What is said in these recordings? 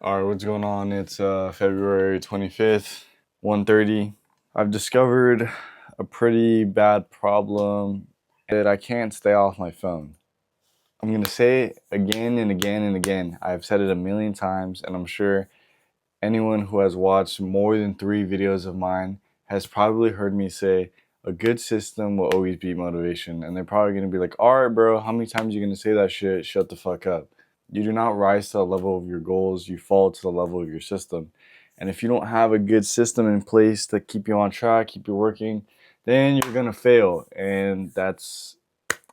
All right, what's going on? It's February 25th, 1:30. I've discovered a pretty bad problem that I can't stay off my phone. I'm going to say it again and again and again. I've said it a million times, and I'm sure anyone who has watched more than 3 videos of mine has probably heard me say a good system will always beat motivation. And they're probably going to be like, all right, bro, how many times are you going to say that shit? Shut the fuck up. You do not rise to the level of your goals, you fall to the level of your system. And if you don't have a good system in place to keep you on track, keep you working, then you're gonna fail. And that's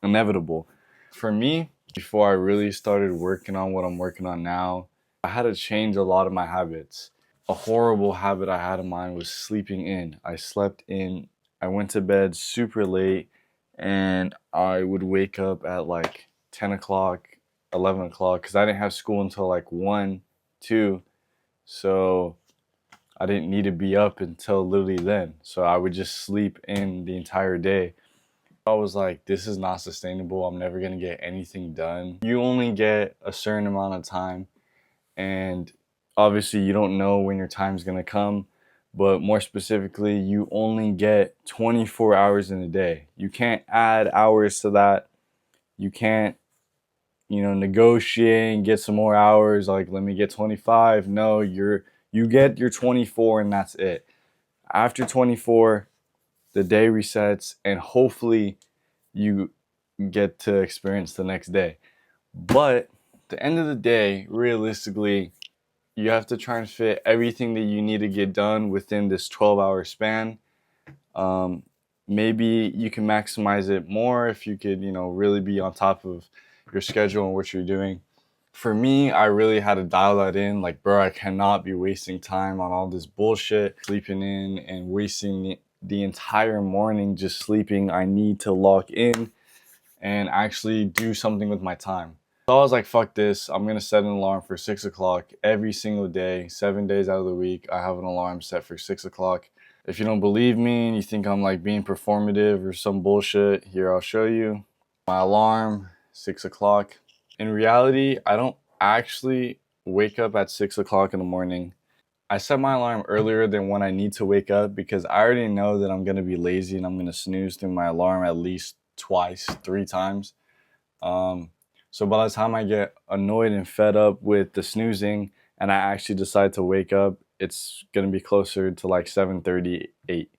inevitable. For me, before I really started working on what I'm working on now, I had to change a lot of my habits. A horrible habit I had of mine was sleeping in. I slept in, I went to bed super late, and I would wake up at like 10 o'clock, 11 o'clock, because I didn't have school until like 1, 2. So I didn't need to be up until literally then. So I would just sleep in the entire day. I was like, this is not sustainable. I'm never going to get anything done. You only get a certain amount of time, and obviously you don't know when your time's going to come, but more specifically, you only get 24 hours in a day. You can't add hours to that. You can't, negotiate and get some more hours, like let me get 25. No, you get your 24 and that's it. After 24, the day resets and hopefully you get to experience the next day. But at the end of the day, realistically, you have to try and fit everything that you need to get done within this 12-hour span. Maybe you can maximize it more if you could, really be on top of your schedule and what you're doing. For me, I really had to dial that in. Like, bro, I cannot be wasting time on all this bullshit, sleeping in and wasting the entire morning just sleeping. I need to lock in and actually do something with my time. So I was like, fuck this. I'm gonna set an alarm for 6 o'clock every single day, 7 days out of the week. I have an alarm set for 6 o'clock. If you don't believe me and you think I'm like being performative or some bullshit, here I'll show you. My alarm, 6 o'clock. In reality, I don't actually wake up at 6 o'clock in the morning. I set my alarm earlier than when I need to wake up because I already know that I'm gonna be lazy and I'm gonna snooze through my alarm at least twice, 3 times. So by the time I get annoyed and fed up with the snoozing and I actually decide to wake up, it's gonna be closer to like 7:38.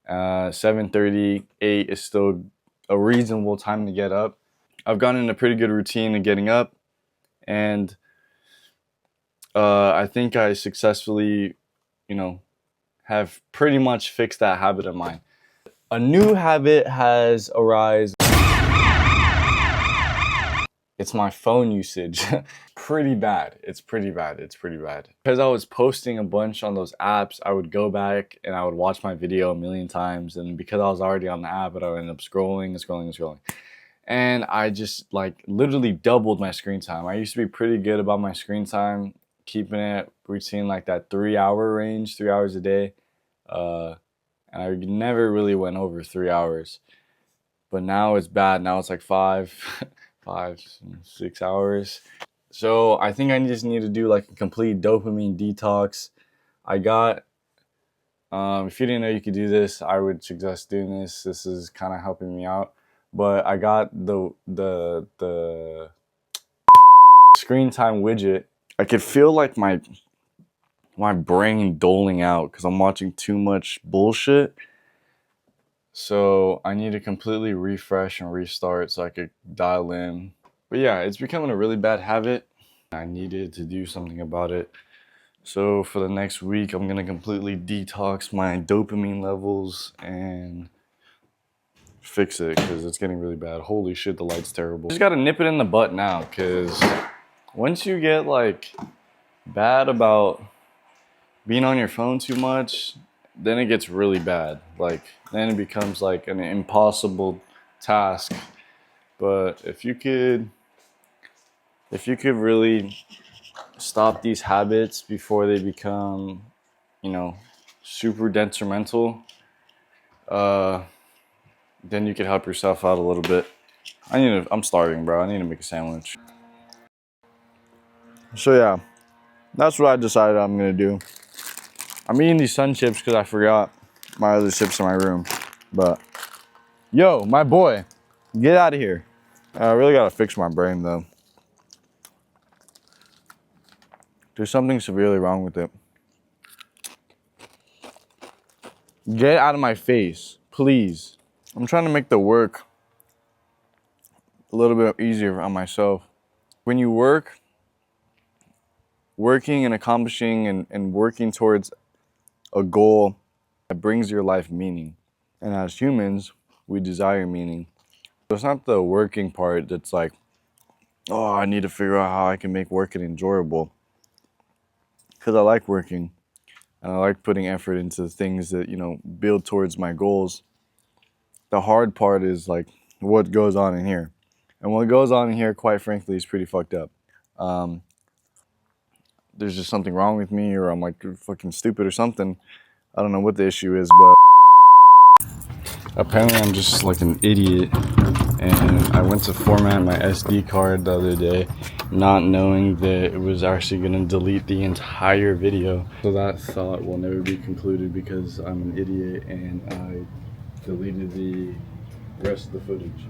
7:38 is still a reasonable time to get up. I've gotten in a pretty good routine of getting up, and I think I successfully, have pretty much fixed that habit of mine. A new habit has arisen. It's my phone usage. Pretty bad. It's pretty bad. Because I was posting a bunch on those apps, I would go back and I would watch my video a million times. And because I was already on the app, I would end up scrolling. And I just like literally doubled my screen time. I used to be pretty good about my screen time, keeping it routine like that 3-hour range, 3 hours a day. And I never really went over 3 hours. But now it's bad. Now it's like 5, 6 hours. So I think I just need to do like a complete dopamine detox. I got, if you didn't know you could do this, I would suggest doing this. This is kind of helping me out. But I got the screen time widget. I could feel like my brain doling out because I'm watching too much bullshit. So I need to completely refresh and restart so I could dial in. But yeah, it's becoming a really bad habit. I needed to do something about it. So for the next week, I'm gonna completely detox my dopamine levels and fix it because it's getting really bad. Holy shit, the light's terrible. Just gotta nip it in the butt now, because once you get like bad about being on your phone too much, then it gets really bad. Like then it becomes like an impossible task. But if you could really stop these habits before they become, super detrimental, then you could help yourself out a little bit. I'm starving, bro. I need to make a sandwich. So yeah, That's what I decided I'm gonna do. I'm eating these Sun chips because I forgot my other chips in my room. But, yo, my boy, get out of here. I really gotta fix my brain though. There's something severely wrong with it. Get out of my face, please. I'm trying to make the work a little bit easier on myself. When you working and accomplishing and working towards a goal that brings your life meaning. And as humans, we desire meaning. So it's not the working part that's like, oh, I need to figure out how I can make working enjoyable. Because I like working and I like putting effort into things that, build towards my goals. The hard part is like what goes on in here. And what goes on in here, quite frankly, is pretty fucked up. There's just something wrong with me, or I'm like fucking stupid or something. I don't know what the issue is, but apparently I'm just like an idiot. And I went to format my SD card the other day, not knowing that it was actually gonna delete the entire video. So that thought will never be concluded because I'm an idiot and I deleted the rest of the footage.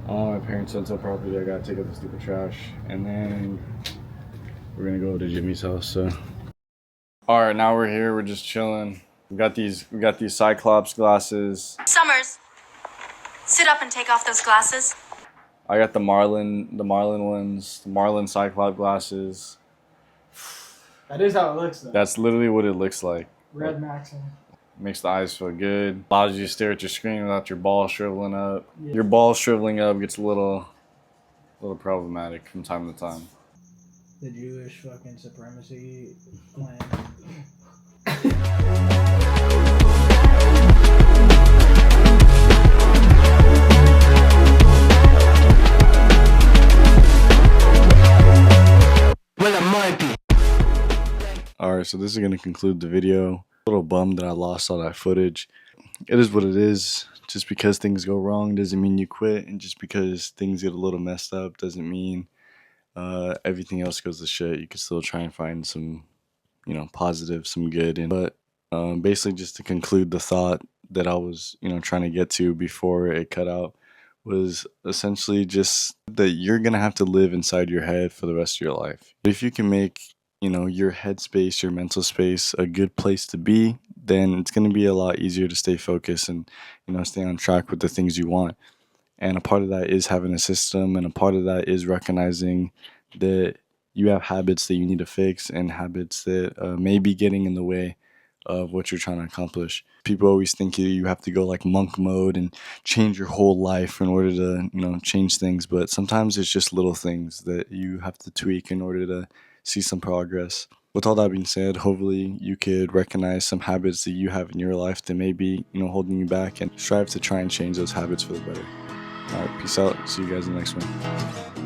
My parents' rental property, I gotta take out the stupid trash, and then we're gonna go to Jimmy's house. So, all right, now we're here. We're just chilling. We got these Cyclops glasses. Summers, sit up and take off those glasses. I got the Marlin ones, the Marlin Cyclops glasses. That is how it looks, though. That's literally what it looks like. Red Maxim. Makes the eyes feel good. Allows you to stare at your screen without your balls shriveling up. Yeah. Your balls shriveling up gets a little problematic from time to time. The Jewish fucking supremacy plan. Alright, so this is going to conclude the video. A little bummed that I lost all that footage. It is what it is. Just because things go wrong doesn't mean you quit, and just because things get a little messed up doesn't mean everything else goes to shit. You can still try and find some, positive, some good. But basically, just to conclude the thought that I was, trying to get to before it cut out was essentially just that you're going to have to live inside your head for the rest of your life. If you can make, your headspace, your mental space a good place to be, then it's going to be a lot easier to stay focused and, stay on track with the things you want. And a part of that is having a system, and a part of that is recognizing that you have habits that you need to fix and habits that may be getting in the way of what you're trying to accomplish. People always think you have to go like monk mode and change your whole life in order to, change things. But sometimes it's just little things that you have to tweak in order to see some progress. With all that being said, hopefully you could recognize some habits that you have in your life that may be, holding you back, and strive to try and change those habits for the better. All right, peace out. See you guys in the next one.